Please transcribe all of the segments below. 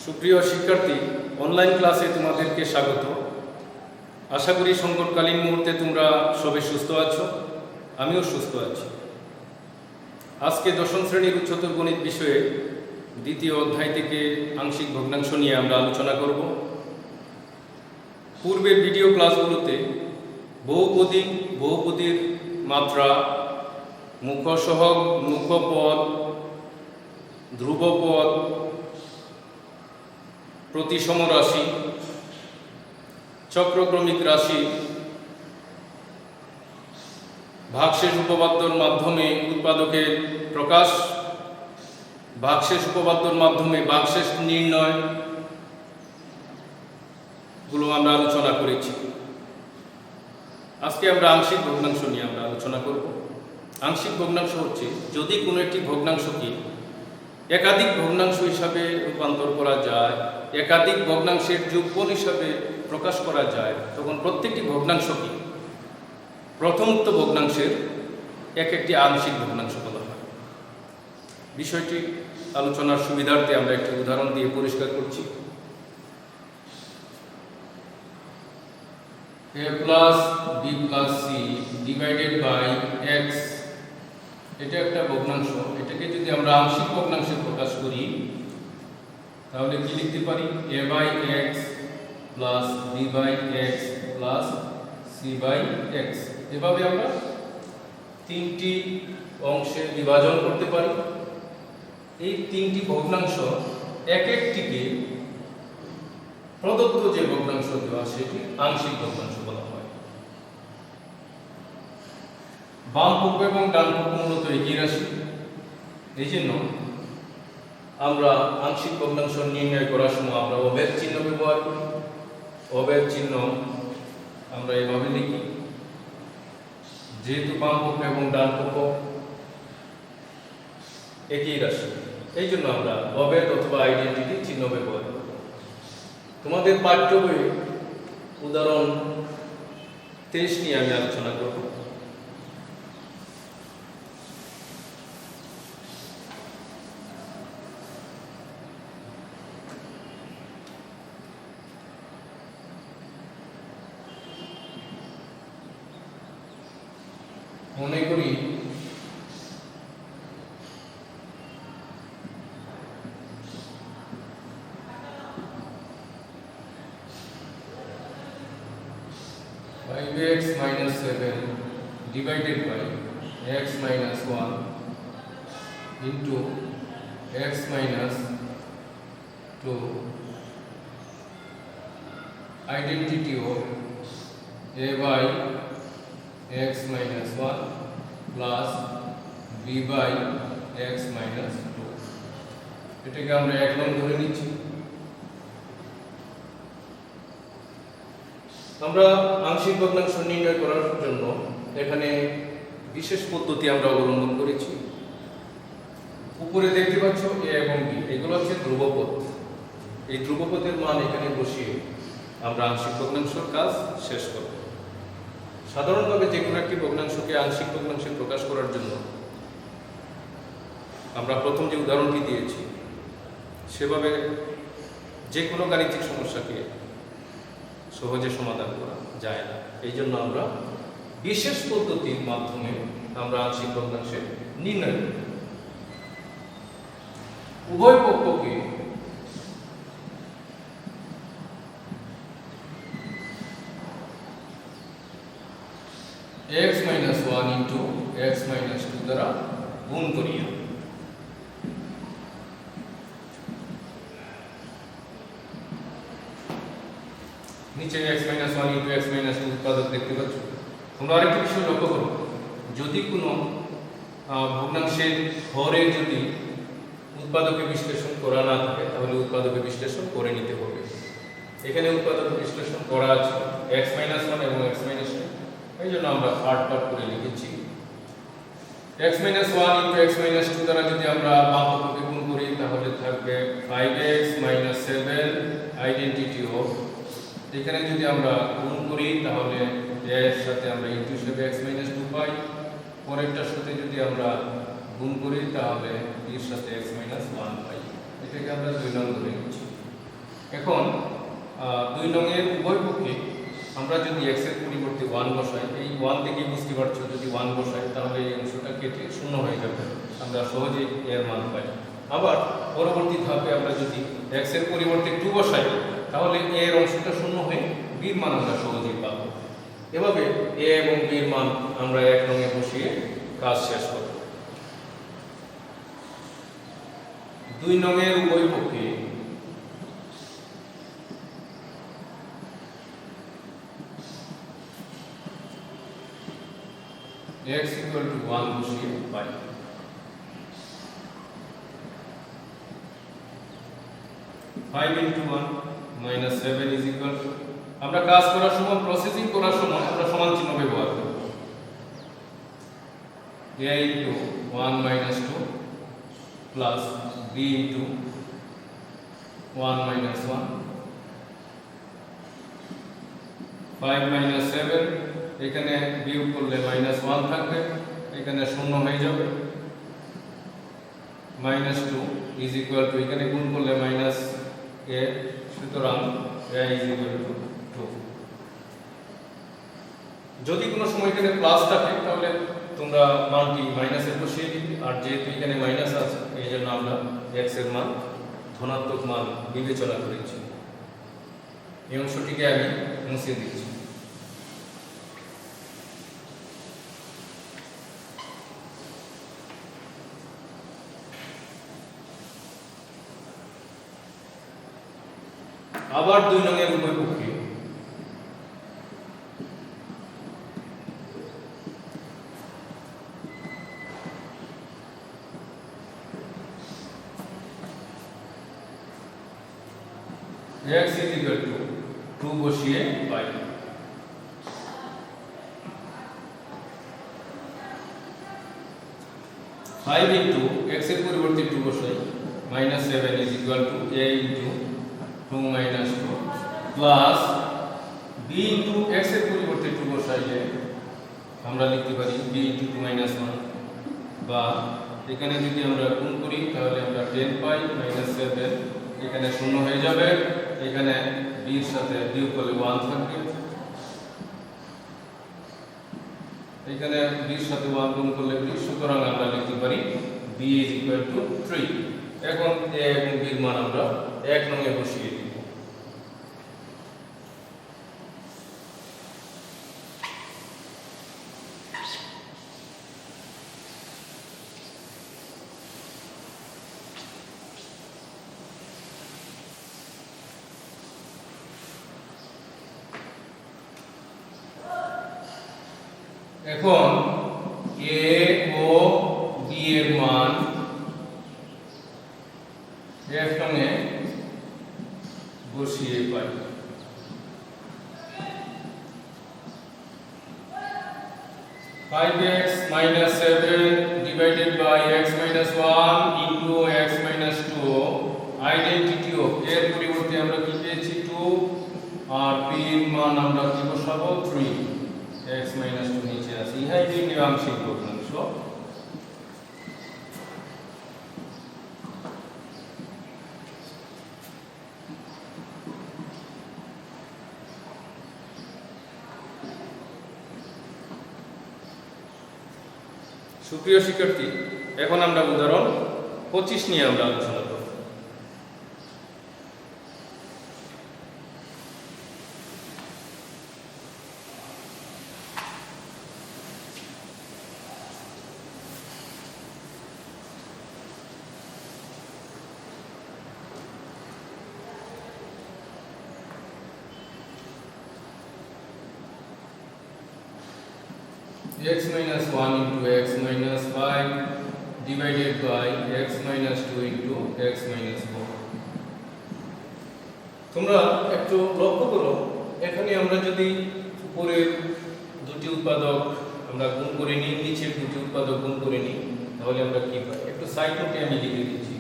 সুপ্রিয় শিক্ষার্থী, অনলাইন ক্লাসে তোমাদেরকে স্বাগত। আশা করি সংকটকালীন মুহূর্তে তোমরা সবাই সুস্থ আছো, আমিও সুস্থ আছি। আজকে দশম শ্রেণীর উচ্চতর গণিত বিষয়ে দ্বিতীয় অধ্যায় থেকে আংশিক ভগ্নাংশ নিয়ে আমরা আলোচনা করব। পূর্বের ভিডিও ক্লাসগুলোতে বহুপদীর মাত্রা, মুখ্যসহগ, মুখ্যপদ, ধ্রুবপদ, প্রতিসম রাশি, চক্রক্রমিক রাশি, ভাগশেষ উপপাদ্যর মাধ্যমে উৎপাদকের প্রকাশ, ভাগশেষ উপপাদ্যর মাধ্যমে ভাগশেষ নির্ণয় গুলো আমরা আলোচনা করেছি। আজকে আমরা আংশিক ভগ্নাংশ নিয়ে আমরা আলোচনা করব। আংশিক ভগ্নাংশ হচ্ছে যদি কোনো একটি ভগ্নাংশকে একাধিক ভগ্নাংশ হিসাবে রূপান্তর করা যায়, একাধিক ভগ্নাংশের যোগফল হিসাবে প্রকাশ করা যায়, তখন প্রত্যেকটি ভগ্নাংশকে প্রথমোক্ত ভগ্নাংশের এক একটি আংশিক ভগ্নাংশ বলা হয়। বিষয়টি আলোচনার সুবিধার্থে আমরা একটি উদাহরণ দিয়ে পরিষ্কার করছি। a plus b plus c divided by x, এটা একটা ভগ্নাংশ। এটাকে যদি আমরা আংশিক ভগ্নাংশে প্রকাশ করি তাহলে কি লিখতে পারি? a by x plus b by x plus c by x। এভাবে আমরা তিনটি অংশে বিভাজন করতে পারি। এই তিনটি ভগ্নাংশ এক একটিকে প্রদত্ত যে ভগ্নাংশ দেওয়া সেটি আংশিক ভগ্নাংশ বলা হয়। বাম পক্ষ এবং ডান পক্ষ মূলত একই রাশি, এই জন্য আমরা আংশিক ভগ্নাংশ নির্ণয় করার সময় আমরা অভেদ চিহ্ন ব্যবহার করি। অভেদ চিহ্ন আমরা এভাবে লিখি, যেহেতু বাম পক্ষ এবং ডান পক্ষ একই রাশি, এই জন্য আমরা অভেদ অথবা আইডেন্টিটি চিহ্ন ব্যবহার করি। তোমাদের পাঠ্য বইয়ে উদাহরণ 23 নিয়ে আমি আলোচনা করব। মনে করি x minus 7 divided by x minus 1 into x minus 2, identity of a by x minus 1 plus b by x minus 2, এটাকে আমরা এক নং ধরে নিচ্ছি। আমরা আংশিক ভগ্নাংশ নির্ণয় করার জন্য এখানে বিশেষ পদ্ধতি আমরা অবলম্বন করেছি। উপরে দেখতে পাচ্ছ a এবং b, এগুলো হচ্ছে ধ্রুবপদ। এই ধ্রুবপদের মান এখানে বসিয়ে আমরা আংশিক ভগ্নাংশের কাজ শেষ করব। সাধারণভাবে যে কোনো একটি ভগ্নাংশকে আংশিক ভগ্নাংশে প্রকাশ করার জন্য আমরা প্রথম যে উদাহরণটি দিয়েছি সেভাবে যে কোনো গাণিতিক সমস্যাকে সহজে সমাধান করা যায় না। এই জন্য আমরা বিশেষ পদ্ধতির মাধ্যমে আমরা আংশিক ভগ্নাংশের নির্ণয় করি। উভয় পক্ষকে x minus 1 into x minus 2 দ্বারা গুণ করি। নিচে x minus 1 into x minus 2 উৎপাদক দেখতে পাচ্ছ। তোমরা আরেকটি বিষয় লক্ষ্য করো, যদি কোনো ভগ্নাংশের হরে যদি উৎপাদকে বিশ্লেষণ করা না থাকে তাহলে উৎপাদকে বিশ্লেষণ করে নিতে হবে। এখানে উৎপাদকে বিশ্লেষণ করা আছে x minus 1 এবং x minus 2, এই জন্য আমরা পার্ট করে লিখেছি। x minus 1 into x minus 2 দ্বারা যদি আমরা বাম পক্ষকে গুণ করি তাহলে থাকবে 5x minus 7 আইডেন্টিটি অফ, এখানে যদি আমরা গুণ করি তাহলে এর সাথে আমরা ইনটু হিসেবে x minus 2 পাই, পরেরটার সাথে যদি আমরা গুণ করি তাহলে এর সাথে x minus 1 পাই। এটাকে আমরা 2 নং ধরে নিচ্ছি। এখন 2 নংয়ের উভয় পক্ষে আমরা যদি x এর পরিবর্তে 1 বসাই, এই 1 থেকে বুঝতে পারছো যদি 1 বসাই তাহলে এই অংশটা কেটে শূন্য হয়ে যাবে, আমরা সহজেই এর মান পাই। আবার পরবর্তী ধাপে আমরা যদি x এর পরিবর্তে 2 বসাই তাহলে a এর অংশটা শূন্য হয়ে b এর মান আমরা সহজেই পাবো। এভাবে a এবং b এর মান আমরা 1 নংয়ে বসিয়ে কাজ শেষ করব। 2 নংয়ের উভয় পক্ষে x equal to 1 বসিয়ে পাই। 5 into 1 minus 7 is equal to, আমরা কাজ করার সময় প্রসেসিং করার সময় আমরা সমান চিহ্ন ব্যবহার করব। a into 1 minus 2 plus b into 1 minus 1, 5 minus 7, এখানে বিয়োগ করলে মাইনাস 1 থাকবে, এখানে শূন্য হয়ে যাবে, মাইনাস 2 ইজ ইকুয়াল টু, এখানে গুণ করলে মাইনাস a, সুতরাং a ইজ ইকুয়াল টু 2। যদি কোনো সময় এখানে প্লাস থাকে তাহলে তোমরা মানটি মাইনাসে বসিয়ে দিবে, আর যেহেতু এখানে মাইনাস আছে এই জন্য আমরা x এর মান ধনাত্মক মান বিবেচনা করেছি। এই অংশটিকে আমি মুছে দিচ্ছি। আবার 2 নংয়ের উভয় পক্ষে x is equal to 2 বসিয়ে পাই। 5 into x এর পরিবর্তে 2 বসাই, minus 7 is equal to a into 2 minus 2 plus b into x এর পরিবর্তে 2 বসাইলে আমরা লিখতে পারি b into 2 minus 1, বা এখানে যদি আমরা গুণ করি তাহলে আমরা 10 পাই, minus 7 এখানে শূন্য হয়ে যাবে, এখানে b এর সাথে বিয়োগ করলে 1 থাকবে, এখানে b এর সাথে 1 গুণ করলে b, সুতরাং আমরা লিখতে পারি b is equal to 3। এখন a এবং b এর মান আমরা 1 নংয়ে বসিয়ে দিব। এখন a ও b এর মান 1 নংয়ে বসিয়ে পাই। 5x minus 7 divided by x minus 1 into x minus 2, identity of, এর পরিবর্তে আমরা কি পেয়েছি 2, আর b এর মান আমরা কি বসাবো 3, x minus 2 নিচে আছে, ইহাই নির্ণয় আংশিক ভগ্নাংশ। সুপ্রিয় শিক্ষার্থী, এখন আমরা উদাহরণ 25 নিয়ে আমরা আলোচনা করব। x minus 1 into x minus 5 divided by x minus 2 into x minus 4। তোমরা একটু লক্ষ্য করো, এখানে আমরা যদি উপরের দুটি উৎপাদক আমরা গুণ করে নিই, নিচের দুটি উৎপাদক গুণ করে নিই, তাহলে আমরা কি পাই? একটু সাইড নোটে আমি লিখে দিচ্ছি।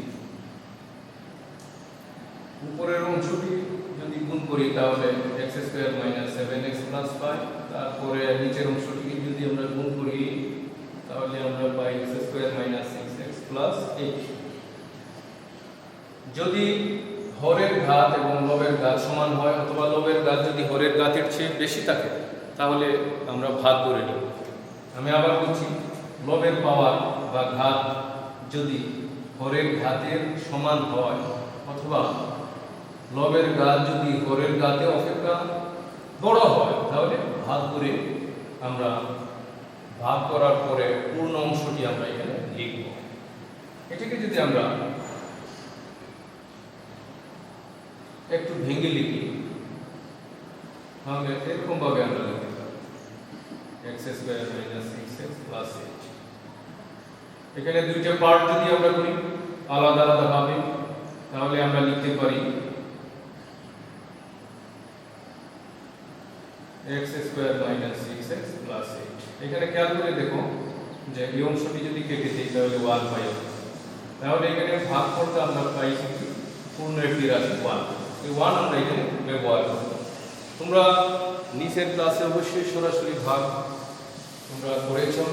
উপরের অংশটি যদি গুণ করি তাহলে x square minus 7x plus 5, তারপরে নিচের অংশটিকে যদি আমরা গুণ করি তাহলে আমরা পাই x square minus 6x plus 8। যদি হরের ঘাত এবং লবের ঘাত সমান হয় অথবা লবের ঘাত যদি হরের ঘাতের চেয়ে বেশি থাকে তাহলে আমরা ভাগ করে নিই। আমি আবার বলছি, লবের পাওয়ার বা ঘাত যদি হরের ঘাতের সমান হয় অথবা লবের ঘাত যদি হরের ঘাতে অপেক্ষা বড় হয় তাহলে ভাগ করে আমরা ভাগ করার পরে পূর্ণ অংশটি আমরা এখানে লিখব। এটাকে যদি আমরা একটু ভেঙে লিখি তাহলে এরকম ভাবে আমরা লিখতে পারি x² - 6x + 8। এখানে দুইটা পার্ট যদি আমরা করি আলাদা আলাদা ভাবে তাহলে আমরা লিখতে পারি x² - 6x + 8। এখানে খেয়াল করে দেখো যে এই অংশটি যদি কেটে দিই তাহলে 1 পাই। তাহলে এখানে ভাগ করতে আমরা পাই পূর্ণ একটি রাশি 1। এই 1 আমরা এখানে ব্যবহার করব। তোমরা নিচের ক্লাসে অবশ্যই সরাসরি ভাগ তোমরা করেছো,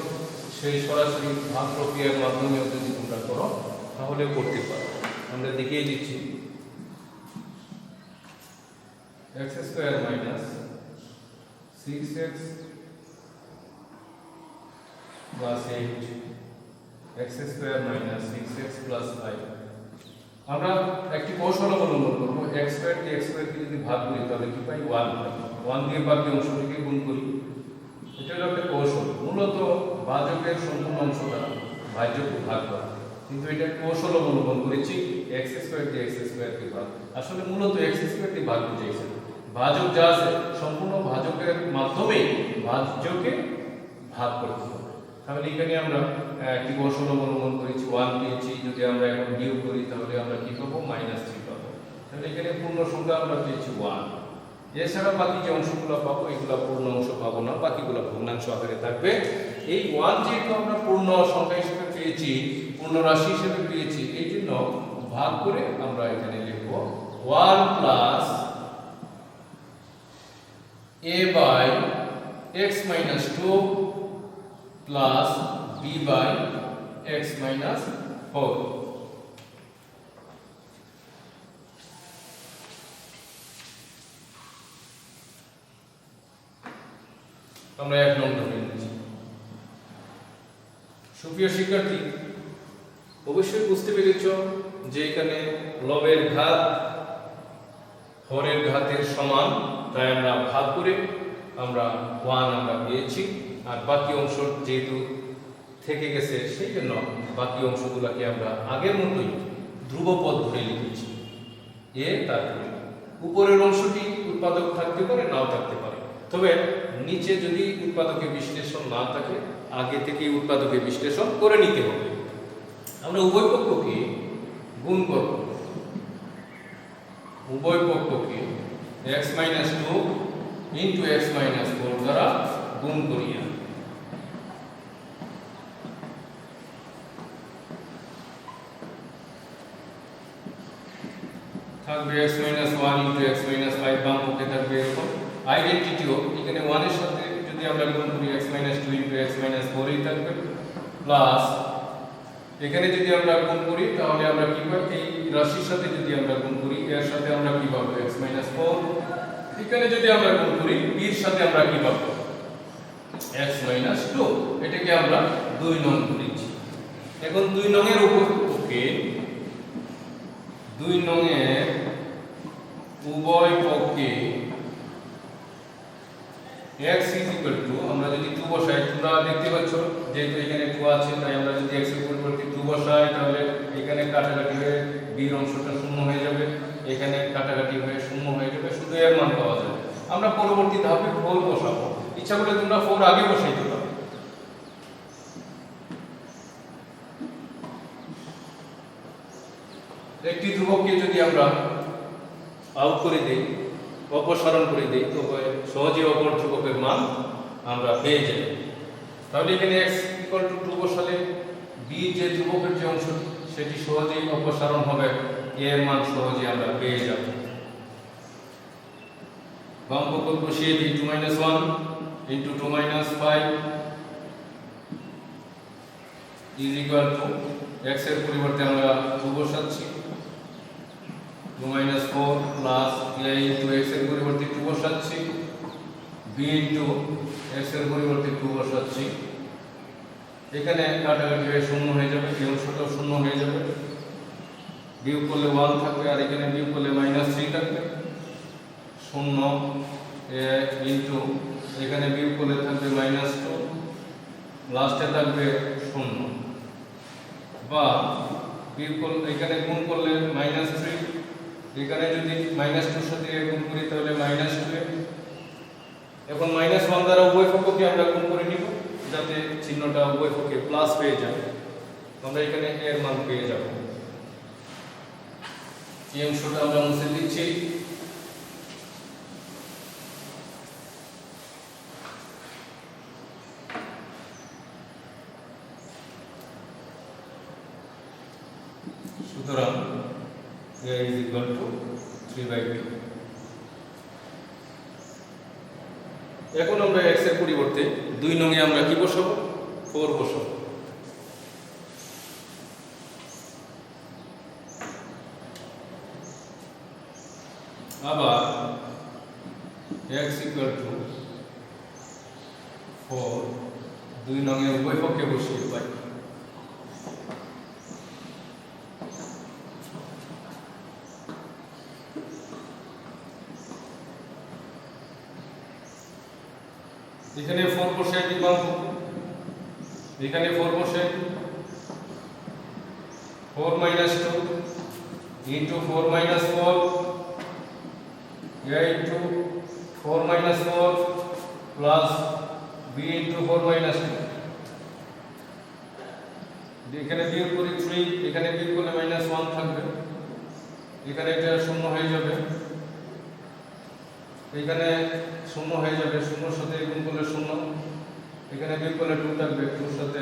সেই সরাসরি ভাগ প্রক্রিয়ার মাধ্যমে যদি তোমরা করো তাহলে করতে পারো। আমরা দেখিয়ে দিচ্ছি x² - 6x + 8 x² - 6x + 5। আমরা একটি কৌশল অবলম্বন করব, x² দিয়ে x² কে যদি ভাগ করি তাহলে কি পাই 1 পাই। 1 দিয়ে বাকি অংশটিকে গুণ করি। এটা হলো একটা কৌশল। মূলত ভাজকের সম্পূর্ণ অংশটা ভাজ্যকে ভাগ করা, কিন্তু এটা কৌশল অবলম্বন করেছি x² দিয়ে x² কে ভাগ। আসলে মূলত x² দিয়ে ভাগ বুঝাইছে। ভাজক যা আছে সম্পূর্ণ ভাজকের মাধ্যমে ভাজ্যকে ভাগ করতে হবে। তাহলে এখানে আমরা একটি কৌশল অবলম্বন করেছি, 1 পেয়েছি। যদি আমরা এখন বিয়োগ করি তাহলে আমরা কি পাবো -3 পাবো। তাহলে এখানে পূর্ণ সংখ্যা আমরা পেয়েছি 1। এছাড়া বাকি যে অংশগুলো পাবো এগুলো পূর্ণ অংশ পাবো না, বাকিগুলো ভগ্নাংশ আকারে থাকবে। এই 1 যেহেতু আমরা পূর্ণ সংখ্যা হিসেবে পেয়েছি, পূর্ণ রাশি হিসেবে পেয়েছি, এই জন্য ভাগ করে আমরা এখানে লিখব 1 + a/x - 2 plus b/x - 4। আমরা 1 নং ধরে নিচ্ছি। সুপ্রিয় শিক্ষার্থী, অবশ্যই বুঝতে পেরেছ যে এখানে লবের ঘাত হরের ঘাতের সমান, তাই আমরা ভাগ করে আমরা 1 আমরা পেয়েছি। আর বাকি অংশ যেহেতু থেকে গেছে সেই জন্য বাকি অংশগুলোকে আমরা আগের মতোই ধ্রুবপদ ধরে লিখেছি। তারপরে উপরের অংশটি উৎপাদক থাকতে পারে, নাও থাকতে পারে। তবে নিচে যদি উৎপাদকের বিশ্লেষণ না থাকে আগে থেকেই উৎপাদকের বিশ্লেষণ করে নিতে হবে। আমরা উভয় পক্ষকে গুণ করব, উভয় পক্ষকে x - 2 * x - 4 দ্বারা গুণ করিয়া থাকবে x - 1 * x - 5। বাম পক্ষে থাকবে এরকম আইডেন্টিটিও এখানে 1 এর সাথে যদি আমরা গুণ করি x - 2 * x - 4 এই থাকবে, প্লাস এখানে যদি আমরা গুণ করি তাহলে আমরা কি পাই, এই রাশির সাথে যদি আমরা গুণ করি এর সাথে আমরা কি পাবো x - 4। এখানে যদি আমরা গুণ করি b এর সাথে আমরা কি পাবো x - 2। এটাকে আমরা 2 নং ধরেছি। এখন 2 নং এর উপরকে 2 নং এর উভয় পক্ষে x আমরা যদি 2 বসাই, তোমরা দেখতে পাচ্ছ যেহেতু এখানে 2 আছে তাই আমরা যদি x এর পরিবর্তে 2 বসাই তাহলে এখানে কাটাকাটি হয়ে b এর অংশটা শূন্য হয়ে যাবে, এখানে কাটাকাটি হয়ে শূন্য হয়ে যাবে, শুধু এর মান পাওয়া যাবে। আমরা পরবর্তী ধাপে 4 বসাবো। ইচ্ছা করলে তোমরা 4 আগে বসাইতে পারো। একটি ধ্রুবককে যদি আমরা আউট করে দেই, অপসারণ করে দেই, তবে সহজে অপর ধ্রুবকের মান আমরা পেয়ে যাই। তাহলে এখানে x = 2 বসালে b যে ধ্রুবকের যে অংশ সেটি সহজেই অপসারণ হবে, এর মান সহজে আমরা পেয়ে যাব। বাম পক্ষ বসিয়ে দিই 2 - 1 * 2 - 5 = x এর পরিবর্তে আমরা 2 বসাচ্ছি 2 minus 4 plus a into x এর পরিবর্তে 2 বসাচ্ছি, b ইনটু x এর পরিবর্তে 2 বসাচ্ছি। এখানে কাটাকাটি হয়ে শূন্য হয়ে যাবে, এই অংশটাও শূন্য হয়ে যাবে, বিয়োগ করলে 1 থাকবে, আর এখানে বিয়োগ করলে -3 থাকবে। 0 ইনটু এখানে বিয়োগ করলে থাকবে -2, লাস্টে থাকবে 0, বা বিয়োগ করলে এখানে গুণ করলে -3, এখানে যদি -2 সাথে গুণ করি তাহলে -2। এখন -1 দ্বারা উভয় পক্ষকে আমরা গুণ করে নিব যাতে চিহ্নটা উভয় পক্ষে প্লাস পেয়ে যায়। আমরা এখানে এর মান পেয়ে যাব। এই অংশটা আমরা মুছে দিচ্ছি। সুতরাং a is equal to 3/2। এখন আমরা x এর পরিবর্তে 2 নং এ আমরা কি বসাবো? 4 বসাবো। আবার x equal to 4 2 নং এ উভয় পক্ষে বসিয়ে পাই। এখানে 4 বসাই দিলাম, এখানে 4 বসাই 4 - 2 into 4 - 4 a into 4 - 4 plus b into 4 - 2। এখানে বিয়োগ করি 3, এখানে বিয়োগ করলে -1 থাকবে, এখানে এটা শূন্য হয়ে যাবে, এখানে শূন্য হয়ে যাবে, শূন্যর সাথে গুণ করলে 0, এখানে বিয়োগ করলে 2 থাকবে, 2 এর সাথে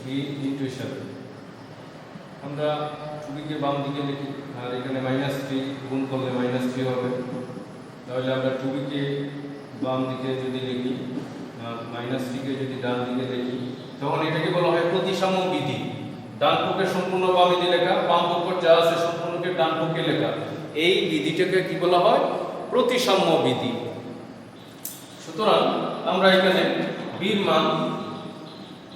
b ইনটু হিসাবে আমরা 2b কে বাম দিকে লিখি, আর এখানে -3 গুণ করলে -3 হবে। তাহলে আমরা 2b কে বাম দিকে যদি লিখি আর -3 কে যদি ডান দিকে লিখি তখন এটাকে বলা হয় প্রতিসাম্য বিধি। ডান পক্ষে সম্পূর্ণ বামে দিয়ে লেখা, বাম পক্ষ যা আছে সম্পূর্ণকে ডান পক্ষে লেখা, এই বিধিটাকে কি বলা হয়? প্রতিসাম্য বিধি। সুতরাং আমরা এখানে b এর মান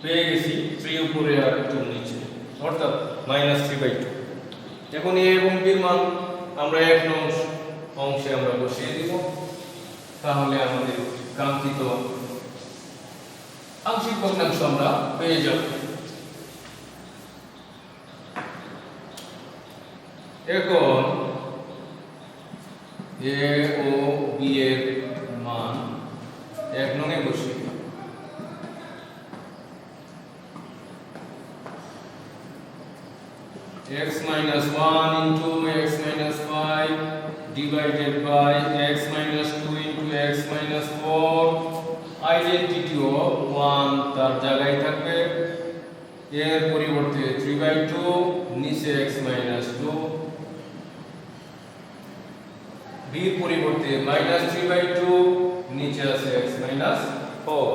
পেয়ে গেছি 3 উপরে আর 2 নিচে, অর্থাৎ -3/2। এখন a এবং b এর মান আমরা এক নং অংশে আমরা বসিয়ে দিব, তাহলে আমাদের কাঙ্ক্ষিত আংশিক ভগ্নাংশ আমরা পেয়ে যাব। এখন a ও b এর মান এক নং এ বসিয়ে x - 1 into x - 5 divided by x - 2 into x - 4 identity of 1 তার জায়গায় থাকবে, এর পরিবর্তে 3/2 নিচে x - 2, b এর পরিবর্তে -3/2 নিচে আছে x - 4।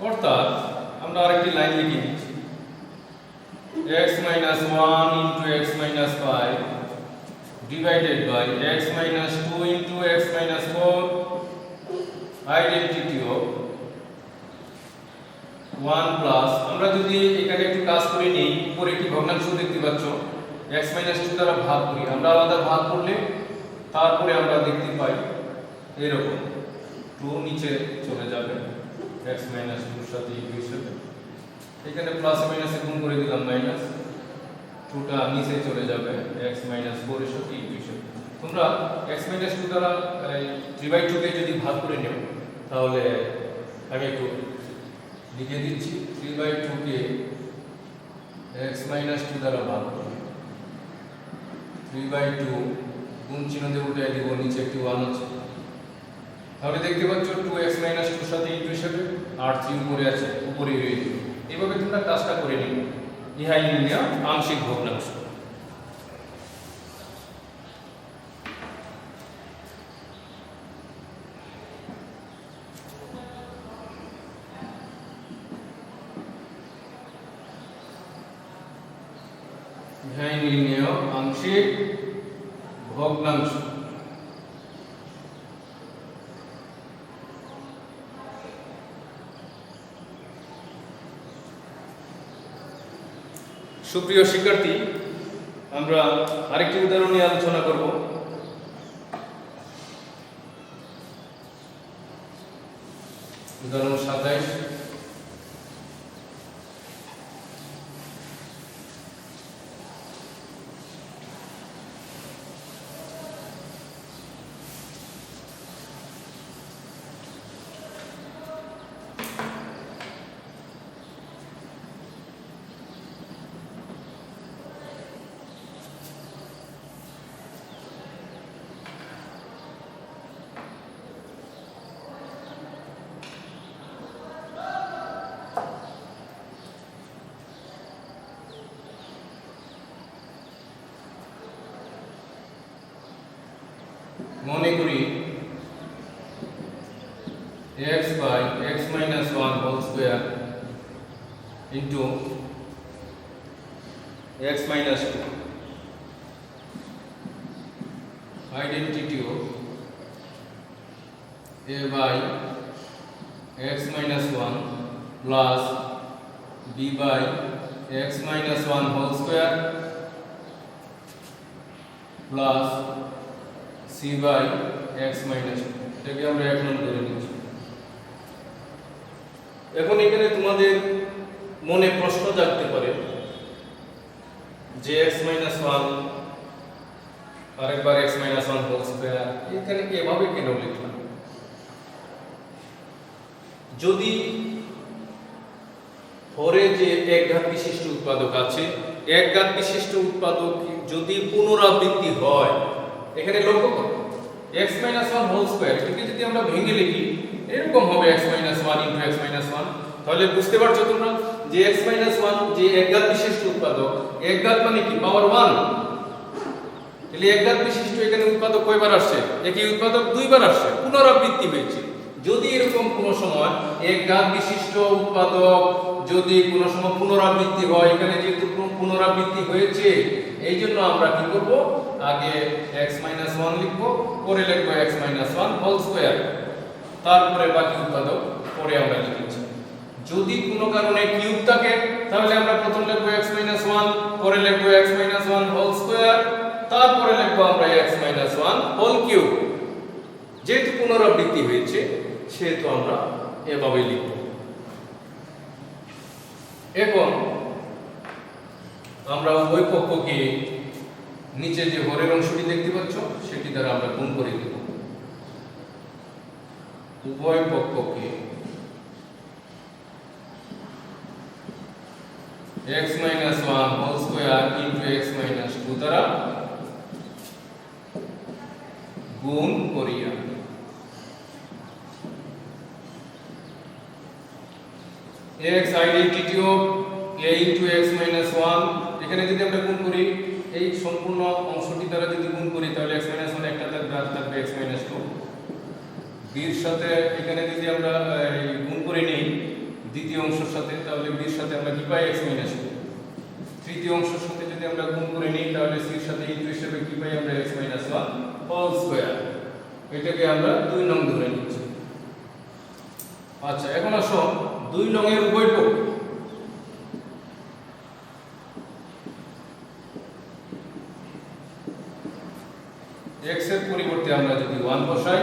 অর্থাৎ আমরা আরেকটি লাইন লিখে দিচ্ছি, x - 1 into x - 5 divided by x - 2 into x - 4 identity of 1 plus, আমরা যদি এখানে একটু কাজ করে নিই, উপরে একটি ভগ্নাংশ দেখতে পাচ্ছ, x - 2 দ্বারা ভাগ করি, আমরা আলাদা ভাগ করলে তারপরে আমরা দেখতে পাই এরকম 2 নিচে চলে যাবে x - 2 এর সাথে হিসেবে, এখানে প্লাস মাইনাসে গুণ করে দিলাম মাইনাস, 2টা নিচে চলে যাবে x - 4 এর সাথে হিসেবে। তোমরা x - 2 দ্বারা 3/2 কে যদি ভাগ করে নিও তাহলে আমি একটু লিখে দিচ্ছি, 3/2 কে x - 2 দ্বারা ভাগ করি, 3/2 গুণ চিহ্ন দিয়ে উল্টে দিব, নিচে একটি 1 আছে, তাহলে দেখতে পাচ্ছ 2x - 2 এর সাথে হিসেবে আর 3 উপরে আছে, উপরে রয়ে যাবে। এইভাবে তোমরা কাজটা করে নিও, ইহাই নির্ণয় আংশিক ভগ্নাংশ। হ্যাঁ নির্ণেয় আংশিক ভগ্নাংশ। সুপ্রিয় শিক্ষার্থী, আমরা আরেকটি উদাহরণ নিয়ে আলোচনা করব। উদাহরণ 27। মনে করি x by x minus 1 whole square into x minus 2 identity of a by x minus 1 plus b by x minus 1 whole square plus c by x minus 2 এটাকে আমরা এক নম্বর ধরে নিচ্ছি। এখন এখানে তোমাদের মনে প্রশ্ন জাগতে পারে যে x minus 1 আরেকবার x minus 1 হোল স্কয়ার এখানে এভাবে কেন লিখলাম? যদি হরে যে এক ঘাত বিশিষ্ট উৎপাদক আছে, এক ঘাত বিশিষ্ট উৎপাদক যদি পুনরাবৃত্তি হয়, এখানে লক্ষ্য করো x minus 1 হোল স্কয়ার এটাকে যদি আমরা ভেঙে লিখি এরকম হবে x minus 1 into x minus 1, তাহলে বুঝতে পারছো তোমরা যে x minus 1 যে এক ঘাত বিশিষ্ট উৎপাদক, এক ঘাত মানে কি পাওয়ার 1, তাহলে এক ঘাত বিশিষ্ট এখানে উৎপাদক কয়বার আসছে? একই উৎপাদক দুইবার আসছে, পুনরাবৃত্তি হয়েছে। যদি এরকম কোনো সময় এক ঘাত বিশিষ্ট উৎপাদক যদি কোনো সময় পুনরাবৃত্তি হয়, এখানে যেহেতু পুনরাবৃত্তি হয়েছে এই জন্য আমরা কি করব, আগে x minus 1 লিখব, পরে লিখব x minus 1 হোল স্কয়ার, তারপরে বাকি উৎপাদক পরে আমরা লিখেছি। যদি কোনো কারণে কিউব থাকে তাহলে আমরা প্রথম লিখব x minus 1, পরে লিখব x minus 1 হোল স্কয়ার, তারপরে লিখব আমরা x minus 1 হোল কিউব। যেহেতু পুনরাবৃত্তি হয়েছে সেহেতু আমরা এভাবে লিখব। এখন আমরা উভয় পক্ষকে নিচে যে হরের অংশটি দেখতে পাচ্ছ সেটি দ্বারা আমরা গুণ করে দেব। উভয় পক্ষকে x minus 1 whole square into x minus 2 দ্বারা গুণ করিয়া x identity of a into x minus 1, এখানে যদি আমরা গুণ করি এই সম্পূর্ণ অংশটি দ্বারা যদি গুণ করি তাহলে x minus 1 একটা থাকবে আর থাকবে x minus 2। b এর সাথে এখানে যদি আমরা গুণ করে নেই দ্বিতীয় অংশের সাথে তাহলে b এর সাথে আমরা কি পাই x minus 2। তৃতীয় অংশের সাথে যদি আমরা গুণ করে নেই তাহলে c এর সাথে into হিসেবে কি পাই আমরা x minus 1 হোল স্কয়ার। এটাকে আমরা 2 নং ধরে নিচ্ছি। আচ্ছা, এখন আসো 2 নং এর উভয় পক্ষ x এর পরিবর্তে আমরা যদি 1 বসাই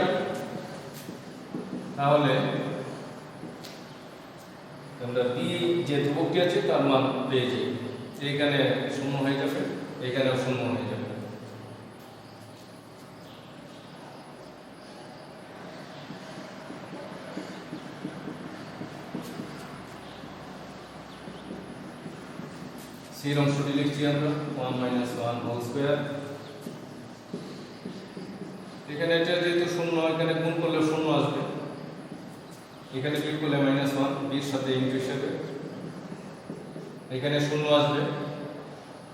তাহলে আমরা b যে ধ্রুবকটি আছে তার মান পেয়ে যাই। এখানে শূন্য হয়ে যাবে, এখানেও শূন্য হয়ে যাবে। c এর অংশটি লিখছি আমরা 1 minus 1 হোল স্কয়ার। এখানে এটা যেহেতু শূন্য, এখানে গুণ করলে শূন্য আসবে, এখানে বিয়োগ করলে -1 b এর সাথে ইনটু হিসেবে এখানে শূন্য আসবে,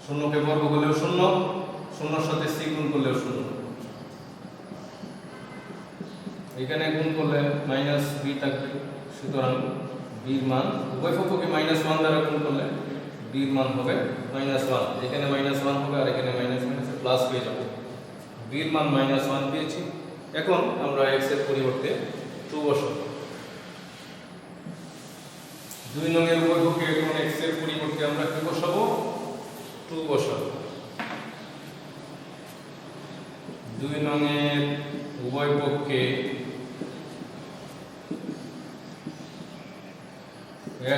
শূন্যকে বর্গ করলেও শূন্য, শূন্যর সাথে c গুণ করলেও শূন্য, এখানে গুণ করলে -b থাকবে। সুতরাং b এর মান উভয় পক্ষকে -1 দ্বারা গুণ করলে b বির মান হবে -1, এখানে -1 হবে আর এখানে মাইনাস প্লাস হয়ে যাবে। বির মান -1 পেয়েছি। এখন আমরা x এর পরিবর্তে 2 বসাবো। 2 নং এর উভয়পক্ষে এখন x এর পরিবর্তে আমরা কি বসাবো? 2 বসাবো। 2 নং এর উভয়পক্ষে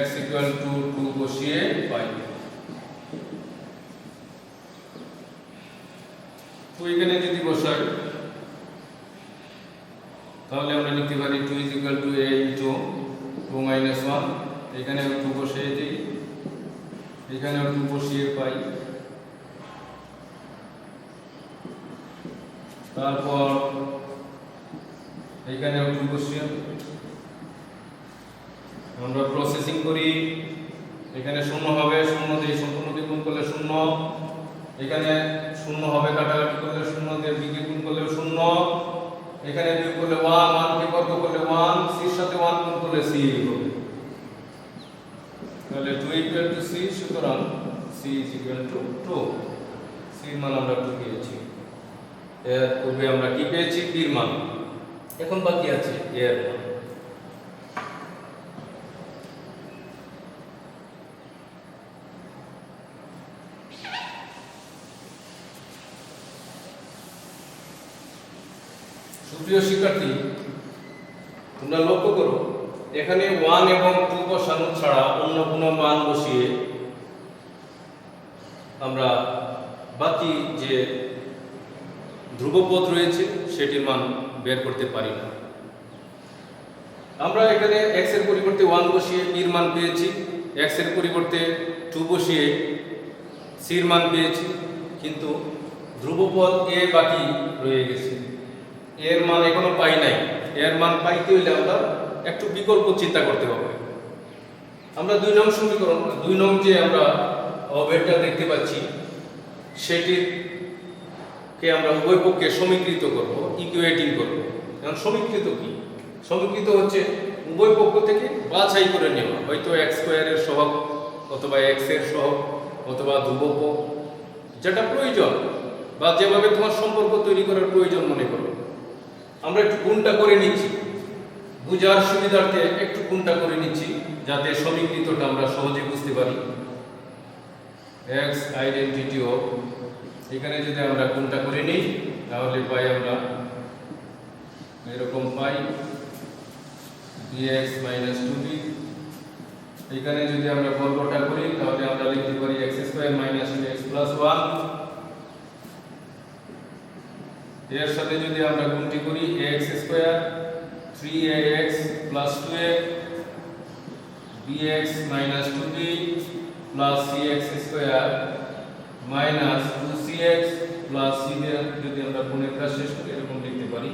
x = 2 বসিয়ে পাই। তো এখানে যদি বসাই তাহলে আমরা লিখতে পারি 2 = a * 2 - 1, এখানে 2 বসিয়ে দিই, এখানে 2 বসিয়ে পাই। তারপর এখানে 2 বসিয়ে আমরা প্রসেসিং করি। এখানে 0 হবে, 0 দিয়ে সম্পূর্ণকে গুণ করলে 0, এখানে 0 হবে, কাটাকাটি করলে 0 দিয়ে b কে গুণ করলে 0, এখানে বিয়োগ করলে 1, 1 কে বর্গ করলে 1, c এর সাথে 1 গুণ করলে c হবে। তাহলে 2 = c, সুতরাং c = 2। c এর মান আমরা 2 পেয়েছি। এর পূর্বে আমরা কি পেয়েছি? b এর মান। এখন বাকি আছে a এর মান। সুপ্রিয় শিক্ষার্থী, তোমরা লক্ষ্য করো এখানে 1 এবং 2 বসানো ছাড়া অন্য কোনো মান বসিয়ে আমরা বাকি যে ধ্রুবপদ রয়েছে সেটির মান বের করতে পারি না। আমরা এখানে x এর পরিবর্তে 1 বসিয়ে b এর মান পেয়েছি, x এর পরিবর্তে 2 বসিয়ে c এর মান পেয়েছি, কিন্তু ধ্রুবপদ a বাকি রয়ে গেছে। এর মান এখনো পাই নাই। এর মান পাইতে হইলে আমরা একটু বিকল্প চিন্তা করতে হবে। আমরা 2 নং সমীকরণ, 2 নং যে আমরা অভেদটা দেখতে পাচ্ছি সেটির কে আমরা উভয় পক্ষে সমীকৃত করব, ইকুয়েটিং করব। এখন সমীকৃত কি? সমীকৃত হচ্ছে উভয় পক্ষ থেকে বাছাই করে নেওয়া, হয়তো x² এর সহগ অথবা x এর সহগ অথবা ধ্রুবপদ, যেটা প্রয়োজন বা যেভাবে তোমার সম্পর্ক তৈরি করার প্রয়োজন মনে করো। আমরা একটু গুণটা করে নিচ্ছি, বুঝার সুবিধার্থে একটু গুণটা করে নিচ্ছি যাতে সমীকৃতটা আমরা সহজে বুঝতে পারি। x আইডেন্টিটি অফ, এখানে যদি আমরা গুণটা করে নিই তাহলে পাই আমরা এরকম পাই dx - 2b। এখানে যদি আমরা বর্গটা করি তাহলে আমরা লিখতে পারি x² - 2x + 1। এর সাথে যদি আমরা গুণটি করি ax² 3ax + 2a bx - 2b + cx² - 2cx + c দিয়ে যদি আমরা গুণের কাজ শেষ করি এরকম লিখতে পারি।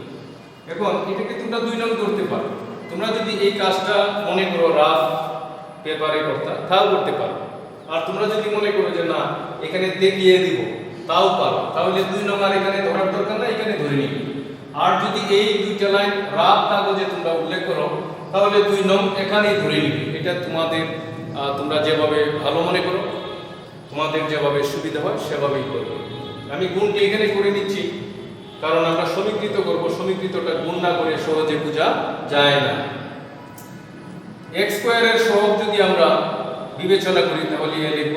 এখন এটাকে তোমরা 2 নং করতে পারো। তোমরা যদি এই কাজটা মনে করো রাফ পেপারে করতে, তাও করতে পারো। আর তোমরা যদি মনে করো যে না এখানে দেখিয়ে দিব, তাও পারো। তাহলে 2 নং আর এখানে ধরার দরকার না, এখানে ধরে নিবি। আর যদি এই দুইটা লাইন রাফ কাগজে তোমরা উল্লেখ করো তাহলে 2 নং এখানেই ধরে নিবি। এটা তোমাদের তোমরা যেভাবে ভালো মনে করো, তোমাদের যেভাবে সুবিধা হয় সেভাবেই করবে। আমি গুণটি এখানে করে নিচ্ছি কারণ আমরা সমীকৃত করব, সমীকৃতটা গুণ না করে সহজে বোঝা যায় না। x² এর সহগ যদি আমরা বিবেচনা করি তাহলে এ লিখব,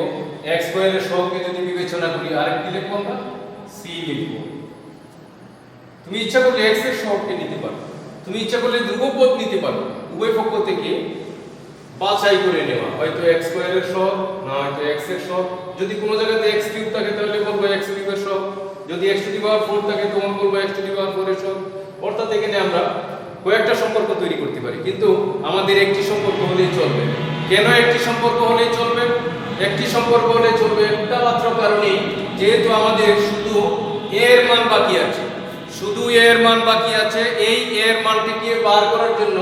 x² এর সহগকে যদি বিবেচনা করি আরেকটি লিখব আমরা c লিখব। তুমি ইচ্ছা করলে x এর সহগকে নিতে পারো, তুমি ইচ্ছা করলে ধ্রুবপদ নিতে পারো। উভয় পক্ষ থেকে বাছাই করে নেওয়া, হয়তো x² এর সহগ না হয়তো x এর সহগ। যদি কোনো জায়গাতে x³ থাকে তাহলে বলবো x³ এর সহগ, যদি x⁴ থাকে তখন বলবো x⁴ এর সহগ। অর্থাৎ এখানে আমরা কয়েকটা সম্পর্ক তৈরি করতে পারি, কিন্তু আমাদের একটি সম্পর্ক হলেই চলবে। কেন একটি সম্পর্ক হলেই চলবে? একটি সম্পর্ক হলে চলবে একটা মাত্র কারণে, যেহেতু আমাদের শুধু a এর মান বাকি আছে, শুধু a এর মান বাকি আছে। এই a এর মানটিকে বার করার জন্য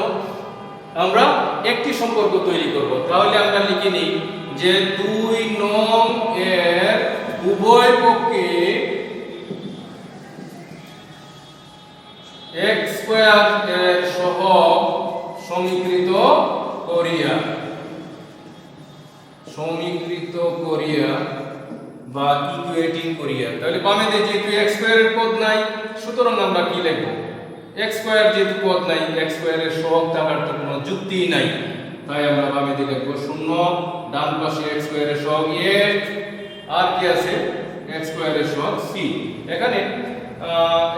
আমরা একটি সম্পর্ক তৈরি করব। তাহলে আমরা লিখে নিই যে 2 নং এর উভয় পক্ষে x² এর সহগ সমীকৃত করিয়া, সমীকৃত একীভূত করিয়া বা ইকুয়েটিং করিয়া, তাহলে বামে যেহেতু x স্কয়ারের পদ নাই, সুতরাং আমরা কি লিখব? x স্কয়ার যেহেতু পদ নাই, x স্কয়ারের সহগ থাকার তো কোনো যুক্তিই নাই, তাই আমরা বামে দিকে লিখব 0, ডান পাশে x স্কয়ারের সহগ a, আর কি আছে x স্কয়ারের সহগ c। এখানে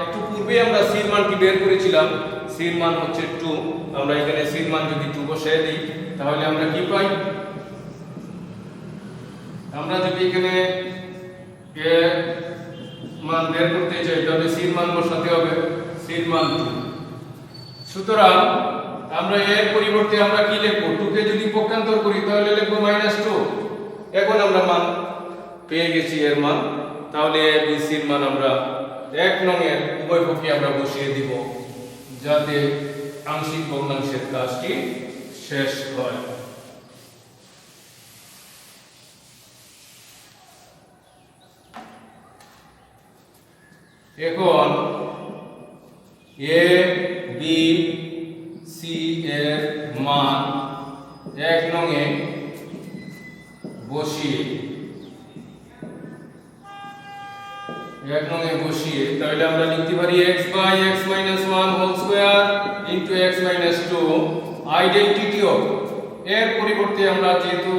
একটু পূর্বে আমরা c এর মান কি বের করেছিলাম, c এর মান হচ্ছে 2, আমরা এখানে c এর মান যদি 2 বসায় দিই তাহলে আমরা কি পাই? আমরা যদি এখানে a মান বের করতে চাই তাহলে c এর মান বসাতে হবে, c এর মান 2। সুতরাং আমরা এর পরিবর্তে আমরা কি লিখব? 2 কে যদি পক্ষান্তর করি তাহলে লিখব -2। এখন আমরা মান পেয়ে গেছি এর মান, তাহলে a b c এর মান আমরা 1 নং এর উভয় পক্ষে আমরা বসিয়ে দিব, যাতে আংশিক ভগ্নাংশের কাজটি শেষ হয়। এখন a b c এর মান 1 নং এ বসিয়ে তাহলে আমরা লিখতে পারি x by x minus 1 whole square into x minus 2 identity of. এর পরিবর্তে আমরা যেহেতু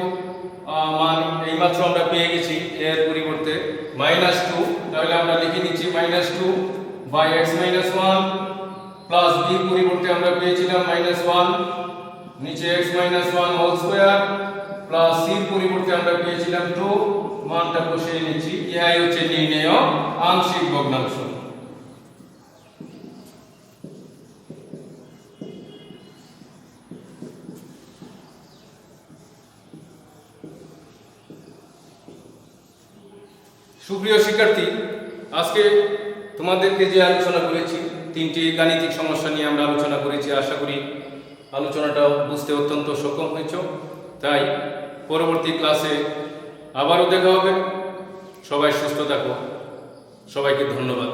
মান এইমাত্র আমরা পেয়ে গেছি এর পরিবর্তে -2, তাহলে আমরা লিখে নিচ্ছি -2 by x minus 1 plus b এর পরিবর্তে আমরা পেয়েছিলাম -1, নিচে x minus 1 whole square plus c এর পরিবর্তে আমরা পেয়েছিলাম 2, মানটা বসিয়ে নিচ্ছি। এই হচ্ছে নির্ণেয় আংশিক ভগ্নাংশ। সুপ্রিয় শিক্ষার্থী, আজকে তোমাদেরকে যে আলোচনা করেছি, 3টি গাণিতিক সমস্যা নিয়ে আমরা আলোচনা করেছি। আশা করি আলোচনাটা বুঝতে অত্যন্ত সক্ষম হয়েছ। তাই পরবর্তী ক্লাসে আবারও দেখা হবে। সবাই সুস্থ থাকো। সবাইকে ধন্যবাদ।